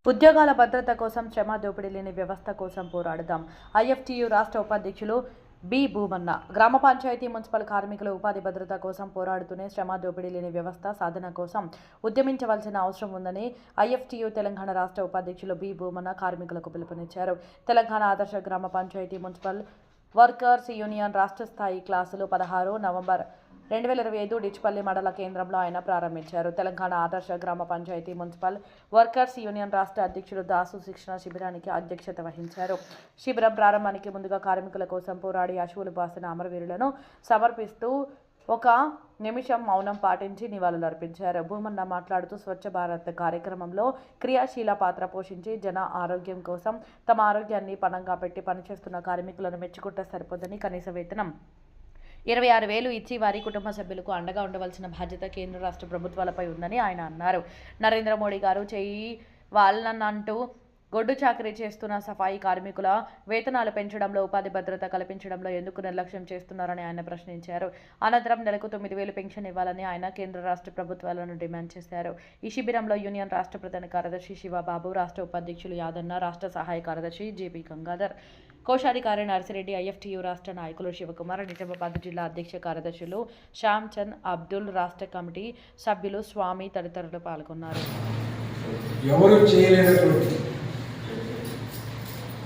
ఉద్యోగాల భద్రత కోసం శ్రమ దోపిడీ లేని వ్యవస్థ కోసం పోరాడుదాం. ఐఎఫ్టియు రాష్ట్ర ఉపాధ్యక్షులు బి. భూమన్న. గ్రామ పంచాయతీ, మున్సిపల్ కార్మికుల ఉపాధి భద్రత కోసం పోరాడుతూనే శ్రమ దోపిడీ లేని వ్యవస్థ సాధన కోసం ఉద్యమించవలసిన అవసరం ఉందని ఐఎఫ్టియు తెలంగాణ రాష్ట్ర ఉపాధ్యక్షులు బి. భూమన్న కార్మికులకు పిలుపునిచ్చారు. తెలంగాణ ఆదర్శ గ్రామ పంచాయతీ, మున్సిపల్ వర్కర్స్ యూనియన్ రాష్ట్ర స్థాయి క్లాసులు 16 నవంబర్ 2025 డిచ్పల్లి మండల కేంద్రంలో ఆయన ప్రారంభించారు. తెలంగాణ ఆదర్శ గ్రామ పంచాయతీ, మున్సిపల్ వర్కర్స్ యూనియన్ రాష్ట్ర అధ్యక్షుడు దాసు శిక్షణ శిబిరానికి అధ్యక్షత వహించారు. శిబిరం ప్రారంభానికి ముందుగా కార్మికుల కోసం పోరాడి అశువులు బాసిన అమరవీరులను సమర్పిస్తూ 1 నిమిషం మౌనం పాటించి నివాళులర్పించారు. భూమన్న మాట్లాడుతూ స్వచ్ఛ భారత్ కార్యక్రమంలో క్రియాశీల పాత్ర పోషించి జన ఆరోగ్యం కోసం తమ ఆరోగ్యాన్ని పణంగా పెట్టి పనిచేస్తున్న కార్మికులను మెచ్చుకుంటే సరిపోదని కనీస వేతనం 26,000 ఇచ్చి వారి కుటుంబ సభ్యులకు అండగా ఉండవలసిన బాధ్యత కేంద్ర రాష్ట్ర ప్రభుత్వాలపై ఉందని ఆయన అన్నారు. నరేంద్ర మోడీ గారు చేయి వాళ్ళనంటూ గొడ్డు చాకరీ చేస్తున్న సఫాయి కార్మికుల వేతనాలు పెంచడంలో, ఉపాధి భద్రత కల్పించడంలో ఎందుకు నిర్లక్ష్యం చేస్తున్నారని ఆయన ప్రశ్నించారు. అనంతరం నెలకు 9,000 పెన్షన్ ఇవ్వాలని ఆయన కేంద్ర రాష్ట్ర ప్రభుత్వాలను డిమాండ్ చేశారు. ఈ శిబిరంలో యూనియన్ రాష్ట్ర ప్రధాన కార్యదర్శి శివబాబు, రాష్ట్ర ఉపాధ్యక్షులు యాదన్న, రాష్ట్ర సహాయ కార్యదర్శి జేబీ గంగాధర్, కోశాధికారి నర్సిరెడ్డి, ఐఎఫ్టియు రాష్ట్ర నాయకులు శివకుమార్, నిజామాబాద్ జిల్లా అధ్యక్ష కార్యదర్శులు శ్యామ్ చంద్, అబ్దుల్, రాష్ట్ర కమిటీ సభ్యులు స్వామి తదితరులు పాల్గొన్నారు. ఎవరు చేయలేనటువంటి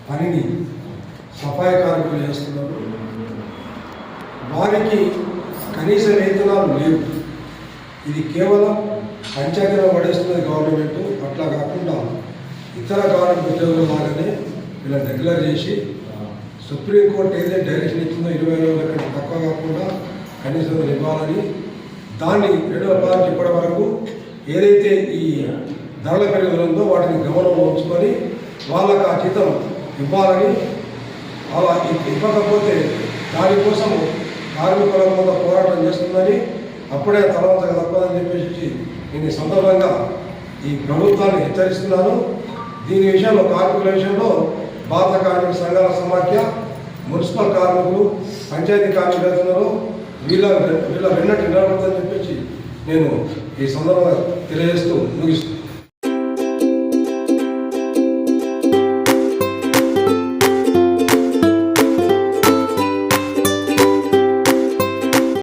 పనిని సఫాయి కార్మికులు చేస్తున్నారు. వారికి కనీస వేతనాలు లేవు. ఇది కేవలం పంచాయతీలో పడేస్తున్నది గవర్నమెంట్. అట్లా కాకుండా ఇతర గవర్నమెంట్ ఉద్యోగుల లాగానే ఇలా రెగ్యులర్ చేసి సుప్రీంకోర్టు ఏదైతే డైరెక్షన్ ఇచ్చిందో 20,000 కంటే తక్కువ కాకుండా కనీసం ఇవ్వాలని, దాన్ని 2016 ఇప్పటి వరకు ఏదైతే ఈ ధరల పెరుగుదల ఉందో వాటిని గమనంలో ఉంచుకొని వాళ్ళకు ఆ జీతం ఇవ్వాలని, అలా ఇవ్వకపోతే దానికోసం కార్మికుల మీద పోరాటం చేస్తుందని, అప్పుడే తలవంచక తప్పదని చెప్పేసి నేను ఈ సందర్భంగా ఈ ప్రభుత్వాన్ని హెచ్చరిస్తున్నాను. దీని విషయంలో కార్మికుల విషయంలో భారత కార్మిక సంఘాల సమాఖ్య, మున్సిపల్ కార్మికులు, పంచాయతీ కార్మికులు వీళ్ళ వెన్నట్టు నిలబడతారని చెప్పేసి నేను ఈ సందర్భంగా తెలియజేస్తూ ముగిస్తున్నాను.